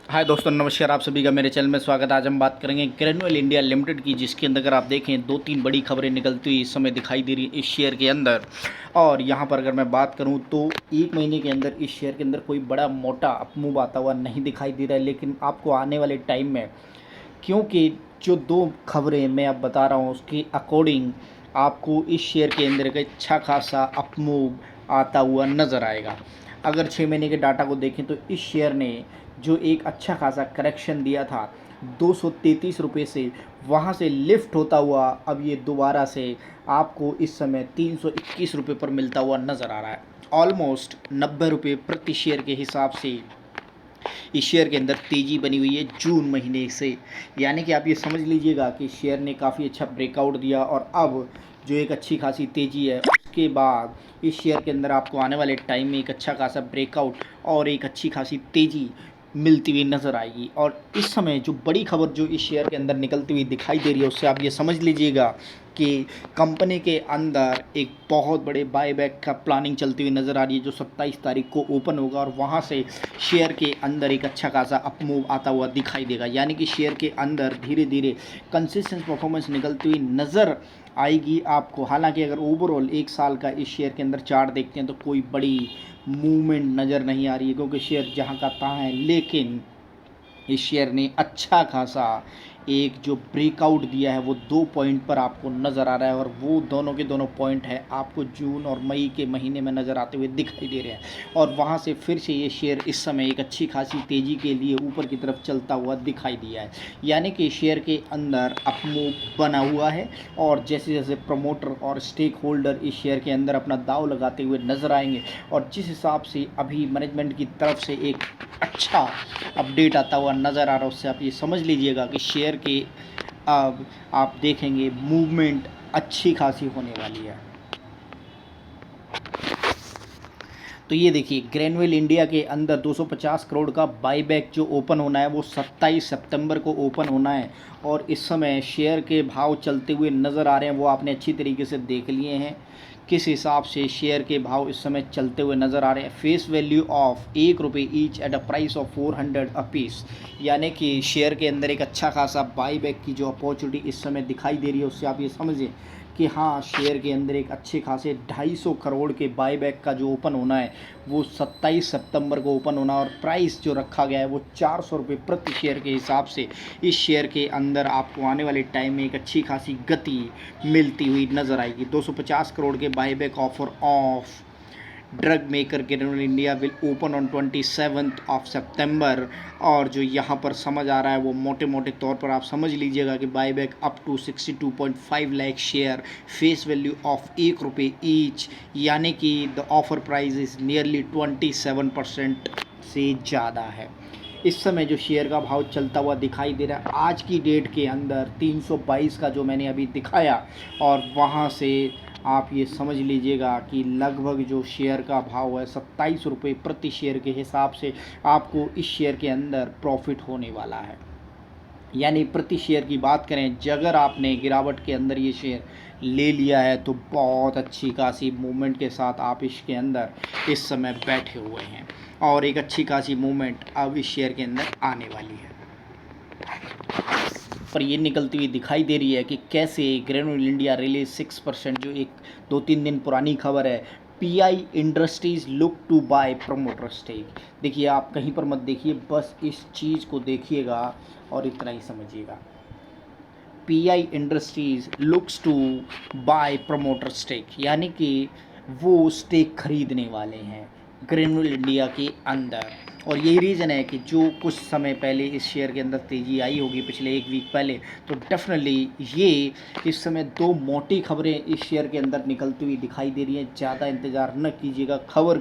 हाय दोस्तों, नमस्कार। आप सभी का मेरे चैनल में स्वागत है। आज हम बात करेंगे ग्रैन्युअल इंडिया लिमिटेड की, जिसके अंदर अगर आप देखें दो तीन बड़ी खबरें निकलती हुई इस समय दिखाई दे रही है इस शेयर के अंदर। और यहाँ पर अगर मैं बात करूँ तो एक महीने के अंदर इस शेयर के अंदर कोई बड़ा मोटा अपमूव आता हुआ नहीं दिखाई दे रहा है, लेकिन आपको आने वाले टाइम में, क्योंकि जो दो खबरें मैं अब बता रहा हूँ उसके अकॉर्डिंग आपको इस शेयर के अंदर एक अच्छा खासा अपमूव आता हुआ नज़र आएगा। अगर 6 महीने के डाटा को देखें तो इस शेयर ने जो एक अच्छा खासा करेक्शन दिया था 233 रुपये से, वहाँ से लिफ्ट होता हुआ अब ये दोबारा से आपको इस समय 321 रुपये पर मिलता हुआ नज़र आ रहा है। ऑलमोस्ट 90 रुपये प्रति शेयर के हिसाब से इस शेयर के अंदर तेज़ी बनी हुई है जून महीने से। यानी कि आप ये समझ लीजिएगा कि शेयर ने काफ़ी अच्छा ब्रेकआउट दिया और अब जो एक अच्छी खासी तेज़ी है उसके बाद इस शेयर के अंदर आपको आने वाले टाइम में एक अच्छा खासा ब्रेकआउट और एक अच्छी खासी तेज़ी मिलती हुई नज़र आएगी। और इस समय जो बड़ी खबर जो इस शेयर के अंदर निकलती हुई दिखाई दे रही है उससे आप ये समझ लीजिएगा कि कंपनी के अंदर एक बहुत बड़े बायबैक का प्लानिंग चलती हुई नज़र आ रही है, जो 27 तारीख को ओपन होगा और वहाँ से शेयर के अंदर एक अच्छा खासा अपमूव आता हुआ दिखाई देगा। यानी कि शेयर के अंदर धीरे धीरे कंसिस्टेंट परफॉर्मेंस निकलती हुई नज़र आएगी आपको। हालांकि अगर ओवरऑल एक साल का इस शेयर के अंदर चार्ट देखते हैं तो कोई बड़ी मूवमेंट नज़र नहीं आ रही है, क्योंकि शेयर जहाँ का तहाँ है। लेकिन इस शेयर ने अच्छा खासा एक जो ब्रेकआउट दिया है वो 2 पॉइंट पर आपको नज़र आ रहा है, और वो दोनों के दोनों पॉइंट है आपको जून और मई के महीने में नज़र आते हुए दिखाई दे रहे हैं। और वहाँ से फिर से ये शेयर इस समय एक अच्छी खासी तेज़ी के लिए ऊपर की तरफ चलता हुआ दिखाई दिया है। यानी कि शेयर के अंदर अपमूव बना हुआ है, और जैसे जैसे प्रमोटर और स्टेक होल्डर इस शेयर के अंदर अपना दाव लगाते हुए नज़र आएंगे, और जिस हिसाब से अभी मैनेजमेंट की तरफ से एक अच्छा अपडेट आता हुआ नज़र आ रहा है उससे आप ये समझ लीजिएगा कि शेयर के अब आप देखेंगे मूवमेंट अच्छी खासी होने वाली है। तो ये देखिए, ग्रैन्युअल इंडिया के अंदर 250 करोड़ का बाईबैक जो ओपन होना है वो 27 सितंबर को ओपन होना है, और इस समय शेयर के भाव चलते हुए नज़र आ रहे हैं वो आपने अच्छी तरीके से देख लिए हैं किस हिसाब से शेयर के भाव इस समय चलते हुए नज़र आ रहे हैं। Face value of ₹1 each at a price of 400 अपीस। यानी कि शेयर के अंदर एक अच्छा खासा बाईबैक की जो अपॉर्चुनिटी इस समय दिखाई दे रही है उससे आप ये समझें कि हाँ, शेयर के अंदर एक अच्छे खासे 250 करोड़ के बाईबैक का जो ओपन होना है वो 27 सितंबर को ओपन होना, और प्राइस जो रखा गया है वो 400 रुपये प्रति शेयर के हिसाब से इस शेयर के अंदर आपको आने वाले टाइम में एक अच्छी खासी गति मिलती हुई नज़र आएगी। 250 करोड़ के buyback offer of drug maker Granules India will open on 27 September. और जो यहाँ पर समझ आ रहा है वो मोटे मोटे तौर पर आप समझ लीजिएगा कि buyback up to 62.5 lakh share, face value of ₹1 each. यानी कि the offer price is nearly 27% से ज़्यादा है। इस समय जो शेयर का भाव चलता हुआ दिखाई दे रहा है आज की डेट के अंदर 322 का जो मैंने अभी दिखाया, और वहाँ से आप ये समझ लीजिएगा कि लगभग जो शेयर का भाव है 27 रुपये प्रति शेयर के हिसाब से आपको इस शेयर के अंदर प्रॉफिट होने वाला है। यानी प्रति शेयर की बात करें, अगर आपने गिरावट के अंदर ये शेयर ले लिया है तो बहुत अच्छी खासी मूवमेंट के साथ आप इसके अंदर इस समय बैठे हुए हैं, और एक अच्छी खासी मूवमेंट अब इस शेयर के अंदर आने वाली है। पर ये निकलती हुई दिखाई दे रही है कि कैसे ग्रैन्युअल इंडिया रिलीज 6%, जो एक 2-3 दिन पुरानी खबर है। PI Industries look to buy promoter stake. देखिए, आप कहीं पर मत देखिए, बस इस चीज़ को देखिएगा और इतना ही समझिएगा। PI Industries looks to buy promoter stake, यानी कि वो स्टेक खरीदने वाले हैं ग्रैन्युअल इंडिया के अंदर। और यही रीज़न है कि जो कुछ समय पहले इस शेयर के अंदर तेज़ी आई होगी पिछले एक वीक पहले, तो डेफिनेटली ये इस समय दो मोटी खबरें इस शेयर के अंदर निकलती हुई दिखाई दे रही हैं। ज़्यादा इंतज़ार न कीजिएगा, खबर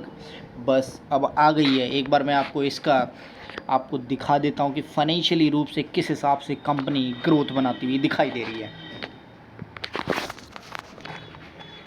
बस अब आ गई है। एक बार मैं आपको दिखा देता हूँ कि फाइनेंशियली रूप से किस हिसाब से कंपनी ग्रोथ बनाती हुई दिखाई दे रही है।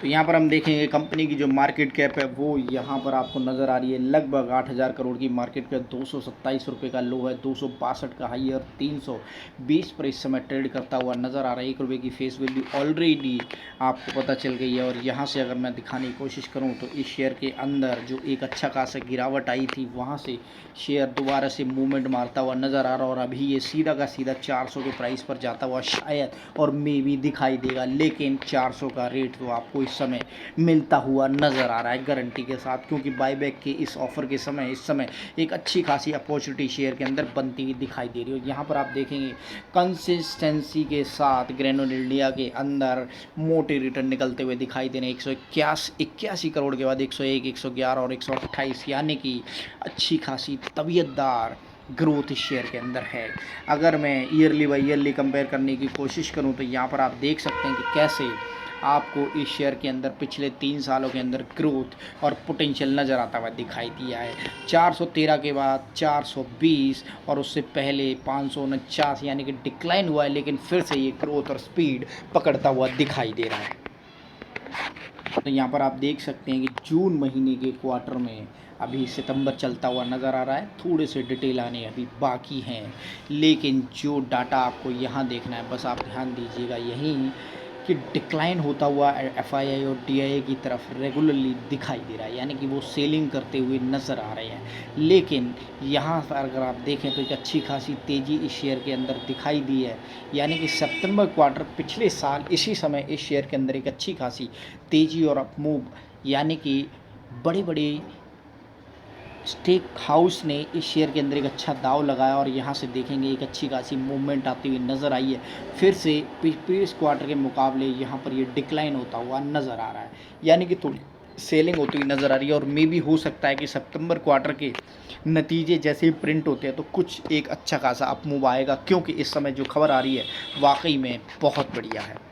तो यहाँ पर हम देखेंगे कंपनी की जो मार्केट कैप है वो यहाँ पर आपको नज़र आ रही है, लगभग 8,000 करोड़ की मार्केट कैप, 227 रुपये का लो है, 262 का हाई है और 320 पर इस समय ट्रेड करता हुआ नज़र आ रहा है। 1 रुपये की फेस वैल्यू ऑलरेडी आपको पता चल गई है। और यहाँ से अगर मैं दिखाने की कोशिश करूँ तो इस शेयर के अंदर जो एक अच्छा खासा गिरावट आई थी, वहाँ से शेयर दोबारा से मूवमेंट मारता हुआ नज़र आ रहा है और अभी ये सीधा का सीधा 400 के प्राइस पर जाता हुआ शायद और मे भी दिखाई देगा, लेकिन 400 का रेट तो आपको इस समय मिलता हुआ नज़र आ रहा है गारंटी के साथ, क्योंकि बाईबैक के इस ऑफर के समय इस समय एक अच्छी खासी अपॉर्चुनिटी शेयर के अंदर बनती हुई दिखाई दे रही है। यहाँ पर आप देखेंगे कंसिस्टेंसी के साथ ग्रैन्यूल इंडिया के अंदर मोटे रिटर्न निकलते हुए दिखाई दे रहे हैं। 181 करोड़ के बाद 101, 111 और 128, यानी कि अच्छी खासी तबीयतदार ग्रोथ इस शेयर के अंदर है। अगर मैं ईयरली बाई ईयरली कंपेयर करने की कोशिश करूं तो यहाँ पर आप देख सकते हैं कि कैसे आपको इस शेयर के अंदर पिछले 3 सालों के अंदर ग्रोथ और पोटेंशियल नज़र आता हुआ दिखाई दिया है। 413 के बाद 420 और उससे पहले 549, यानी कि डिक्लाइन हुआ है, लेकिन फिर से ये ग्रोथ और स्पीड पकड़ता हुआ दिखाई दे रहा है। तो यहाँ पर आप देख सकते हैं कि जून महीने के क्वार्टर में अभी सितंबर चलता हुआ नज़र आ रहा है। थोड़े से डिटेल आने अभी बाकी हैं, लेकिन जो डाटा आपको यहाँ देखना है, बस आप ध्यान दीजिएगा यही कि डिक्लाइन होता हुआ एफआईआई और डीआईए की तरफ रेगुलरली दिखाई दे रहा है, यानी कि वो सेलिंग करते हुए नज़र आ रहे हैं। लेकिन यहाँ पर अगर आप देखें तो एक अच्छी खासी तेज़ी इस शेयर के अंदर दिखाई दी है, यानी कि सितंबर क्वार्टर पिछले साल इसी समय इस शेयर के अंदर एक अच्छी खासी तेज़ी और अपमूव, यानी कि बड़े बड़े स्टेक हाउस ने इस शेयर के अंदर एक अच्छा दाव लगाया और यहाँ से देखेंगे एक अच्छी खासी मूवमेंट आती हुई नज़र आई है। फिर से प्रीवियस क्वार्टर के मुकाबले यहाँ पर ये डिक्लाइन होता हुआ नज़र आ रहा है, यानी कि थोड़ी सेलिंग होती हुई नज़र आ रही है। और मे भी हो सकता है कि सितंबर क्वार्टर के नतीजे जैसे ही प्रिंट होते हैं तो कुछ एक अच्छा खासा अपमूव आएगा, क्योंकि इस समय जो खबर आ रही है वाकई में बहुत बढ़िया है।